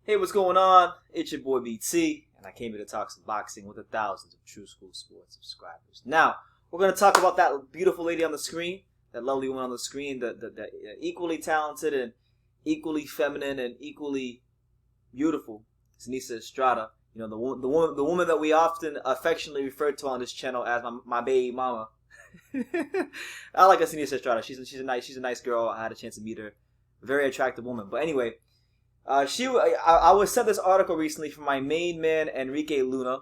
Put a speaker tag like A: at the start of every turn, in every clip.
A: Hey, what's going on? It's your boy BT, and I came here to talk some boxing with the thousands of True School Sports subscribers. Now, we're going to talk about that beautiful lady on the screen, that lovely woman on the screen, the equally talented and equally feminine and equally beautiful Seniesa Estrada. You know, the woman that we often affectionately refer to on this channel as my baby mama. I like Seniesa Estrada. She's a nice girl. I had a chance to meet her. Very attractive woman. But anyway. I was sent this article recently from my main man Enrique Luna,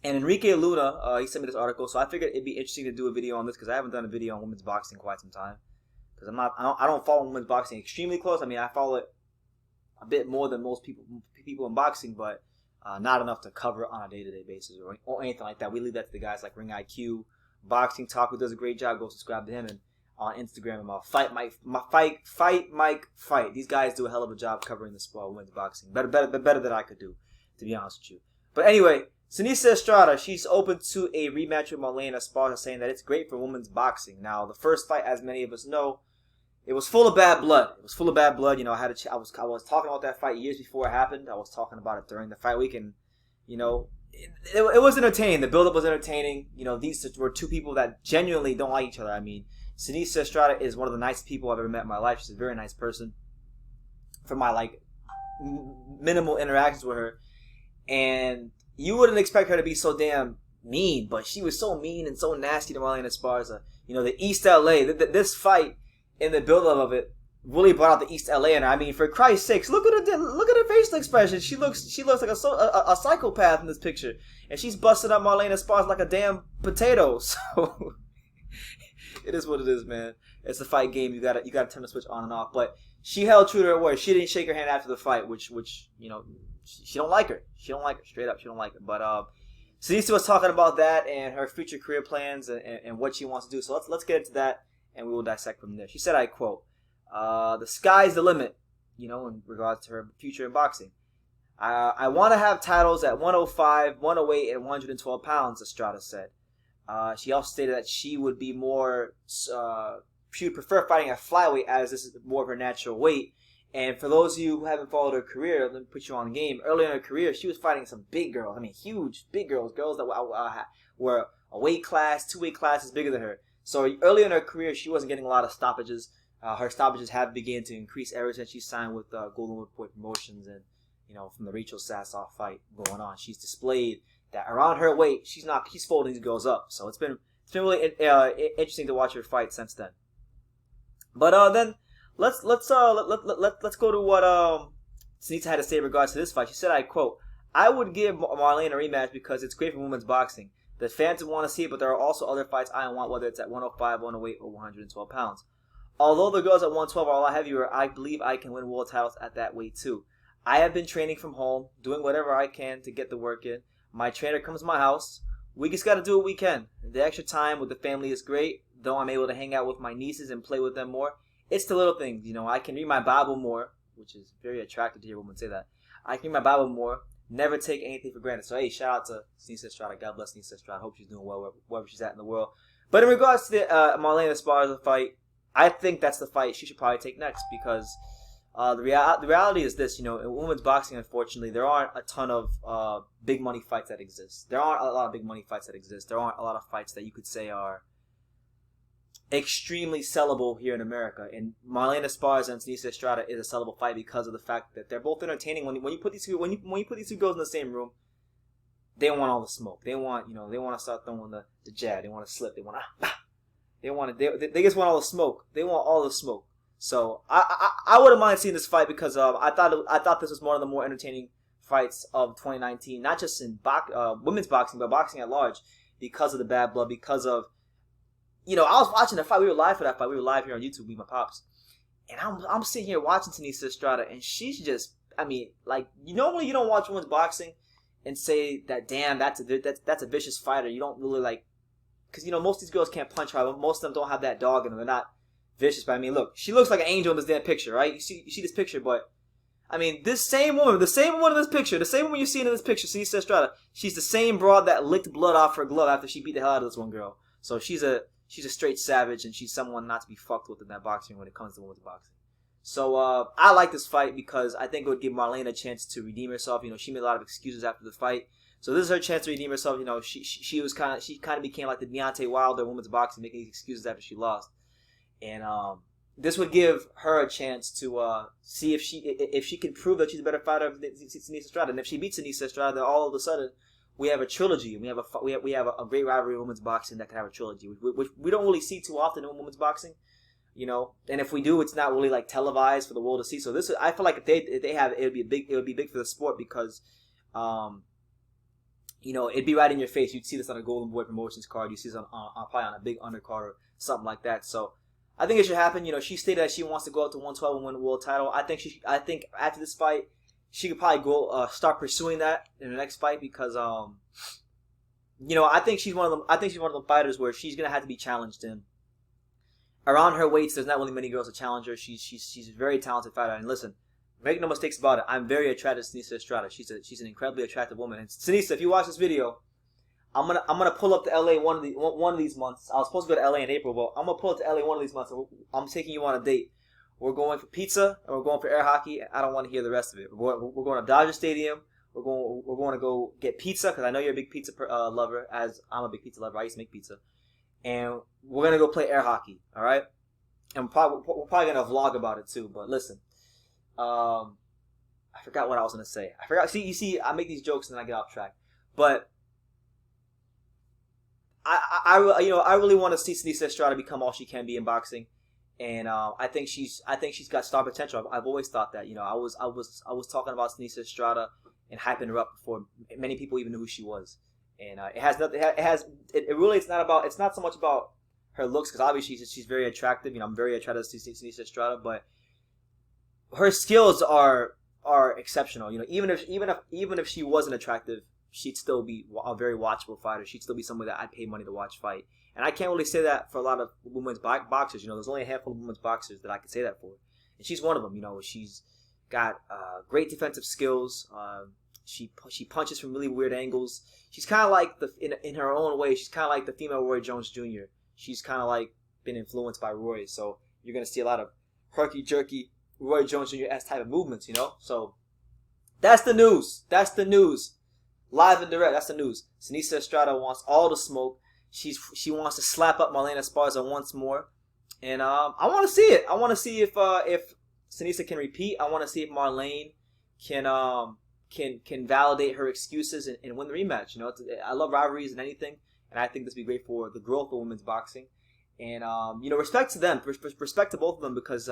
A: and Enrique Luna he sent me this article, so I figured it'd be interesting to do a video on this because I haven't done a video on women's boxing in quite some time. Because I don't follow women's boxing extremely close. I mean, I follow it a bit more than most people in boxing, but not enough to cover it on a day-to-day basis or anything like that. We leave that to the guys like Ring IQ, Boxing Talk, who does a great job. Go subscribe to him and. On Instagram, and Fight Mike Fight. These guys do a hell of a job covering the sport of women's boxing. Better than I could do, to be honest with you. But anyway, Seniesa Estrada, she's open to a rematch with Marlen Esparza, saying that it's great for women's boxing. Now, the first fight, as many of us know, it was full of bad blood. You know, I was talking about that fight years before it happened. I was talking about it during the fight week, and you know. It was entertaining. The build-up was entertaining. You know, these were two people that genuinely don't like each other. I mean, Seniesa Estrada is one of the nicest people I've ever met in my life. She's a very nice person. From my minimal interactions with her, and you wouldn't expect her to be so damn mean, but she was so mean and so nasty to Marlen Esparza. You know, the East LA. This fight in the build-up of it really brought out the East LA in her. I mean, for Christ's sakes, look at her facial expression. She looks like a psychopath in this picture, and she's busting up Marlen Esparza like a damn potato. So. It is what it is, man. It's a fight game. You gotta turn the switch on and off. But she held true to her word. She didn't shake her hand after the fight, which you know, she don't like her. She don't like her. Straight up, she don't like her. But Seniesa was talking about that and her future career plans and what she wants to do. So let's get into that and we will dissect from there. She said, I quote, "The sky's the limit," you know, in regards to her future in boxing. I want to have titles at 105, 108, and 112 pounds, Estrada said. She also stated that she would be more, she would prefer fighting at flyweight as this is more of her natural weight. And for those of you who haven't followed her career, let me put you on game. Early in her career, she was fighting some big girls. I mean, huge, big girls that were a weight class, 2 weight classes bigger than her. So early in her career, she wasn't getting a lot of stoppages. Her stoppages have begun to increase ever since she signed with Golden Boy Promotions, and you know, from the Rachel Sassoff fight going on, she's displayed that around her weight, she's folding these girls up. So it's been really interesting to watch her fight since then. But then let's go to what Seniesa had to say in regards to this fight. She said, I quote, "I would give Marlen a rematch because it's great for women's boxing. The fans would want to see it, but there are also other fights I want, whether it's at 105, 108, or 112 pounds. Although the girls at 112 are a lot heavier, I believe I can win world titles at that weight too. I have been training from home, doing whatever I can to get the work in. My trainer comes to my house. We just got to do what we can. The extra time with the family is great, though I'm able to hang out with my nieces and play with them more. It's the little things, you know. I can read my Bible more," which is very attractive to hear women say that. "I can read my Bible more. Never take anything for granted." So, hey, shout out to Seniesa Estrada. God bless Seniesa Estrada. Hope she's doing well wherever she's at in the world. But in regards to the Marlen Esparza fight, I think that's the fight she should probably take next because the reality is this, you know, in women's boxing, unfortunately, there aren't a ton of big money fights that exist. There aren't a lot of big money fights that exist. There aren't a lot of fights that you could say are extremely sellable here in America. And Marlen Esparza and Seniesa Estrada is a sellable fight because of the fact that they're both entertaining. When you put these two girls in the same room, they want all the smoke. They want to start throwing the jab. They want to slip. They just want all the smoke. They want all the smoke. So I wouldn't mind seeing this fight because I thought this was one of the more entertaining fights of 2019, not just in women's boxing, but boxing at large, because of the bad blood, because of, you know, I was watching the fight. We were live for that fight. We were live here on YouTube with my pops, and I'm sitting here watching Seniesa Estrada, and she's just, I mean, like, normally you don't watch women's boxing and say that, damn, that's a vicious fighter. You don't really like, because you know most of these girls can't punch hard. Most of them don't have that dog in them. They're not vicious, but I mean, look, she looks like an angel in this damn picture, right? You see this picture, but I mean, the same woman in this picture, the same woman you see in this picture, Seniesa Estrada, she's the same broad that licked blood off her glove after she beat the hell out of this one girl. So she's a straight savage, and she's someone not to be fucked with in that boxing when it comes to women's boxing. So I like this fight because I think it would give Marlen a chance to redeem herself. You know, she made a lot of excuses after the fight, so this is her chance to redeem herself. You know, she kind of became like the Deontay Wilder women's boxing, making excuses after she lost, and this would give her a chance to see if she can prove that she's a better fighter than Seniesa Estrada, and if she beats Seniesa Estrada, then all of a sudden we have a trilogy. We have a great rivalry in women's boxing that can have a trilogy, which we don't really see too often in women's boxing. You know, and if we do, it's not really like televised for the world to see. So this, I feel like if they have it, it would be big for the sport because, you know, it'd be right in your face. You'd see this on a Golden Boy Promotions card. You see this on probably on a big undercard or something like that. So I think it should happen. You know, she stated that she wants to go up to 112 and win the world title. I think after this fight, she could probably go start pursuing that in the next fight because, you know, I think she's one of them. I think she's one of the fighters where she's gonna have to be challenged in. Around her weights, there's not really many girls to challenge her. She's a very talented fighter. And listen, make no mistakes about it. I'm very attracted to Seniesa Estrada. She's an incredibly attractive woman. And Seniesa, if you watch this video, I'm gonna pull up to LA one of these months. I was supposed to go to LA in April, but I'm gonna pull up to LA one of these months. I'm taking you on a date. We're going for pizza and we're going for air hockey. I don't want to hear the rest of it. We're going to Dodger Stadium. We're going to go get pizza because I know you're a big pizza lover, as I'm a big pizza lover. I used to make pizza. And we're going to go play air hockey, all right? And we're probably going to vlog about it too. But listen, I forgot what I was going to say. I forgot. See, I make these jokes and then I get off track. But I really want to see Seniesa Estrada become all she can be in boxing. And I think she's got star potential. I've always thought that. You know, I was talking about Seniesa Estrada and hyping her up before many people even knew who she was. And it has nothing. It's not so much about her looks because obviously she's very attractive. You know, I'm very attracted to Seniesa Estrada, but her skills are exceptional. You know, even if she wasn't attractive, she'd still be a very watchable fighter. She'd still be somebody that I'd pay money to watch fight. And I can't really say that for a lot of women's boxers. You know, there's only a handful of women's boxers that I can say that for, and she's one of them. You know, she's got great defensive skills. She punches from really weird angles. She's kind of like in her own way. She's kind of like the female Roy Jones Jr. She's kind of like been influenced by Roy, so you're gonna see a lot of herky jerky Roy Jones Jr. s type of movements. You know, so that's the news. That's the news. Live and direct. That's the news. Seniesa Estrada wants all the smoke. She wants to slap up Marlen Esparza once more, and I want to see it. I want to see if Seniesa can repeat. I want to see if Marlen can validate her excuses and win the rematch. You know, I love rivalries and anything, and I think this would be great for the growth of women's boxing. And you know, respect to them, respect to both of them because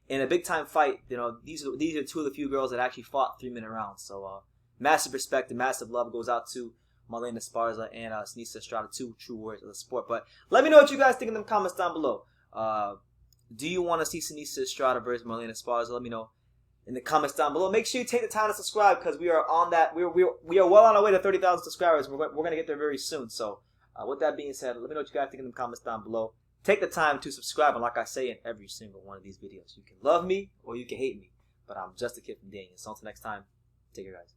A: in a big time fight, you know, these are two of the few girls that actually fought 3-minute rounds. So massive respect and massive love goes out to Marlen Esparza and Seniesa Estrada, two true warriors of the sport. But let me know what you guys think in the comments down below. Do you want to see Seniesa Estrada versus Marlen Esparza? Let me know in the comments down below. Make sure you take the time to subscribe because we are on that. We are well on our way to 30,000 subscribers. We're going to get there very soon. So with that being said, let me know what you guys think in the comments down below. Take the time to subscribe, and like I say in every single one of these videos, you can love me or you can hate me, but I'm just a kid from Daniel. So until next time, take care, guys.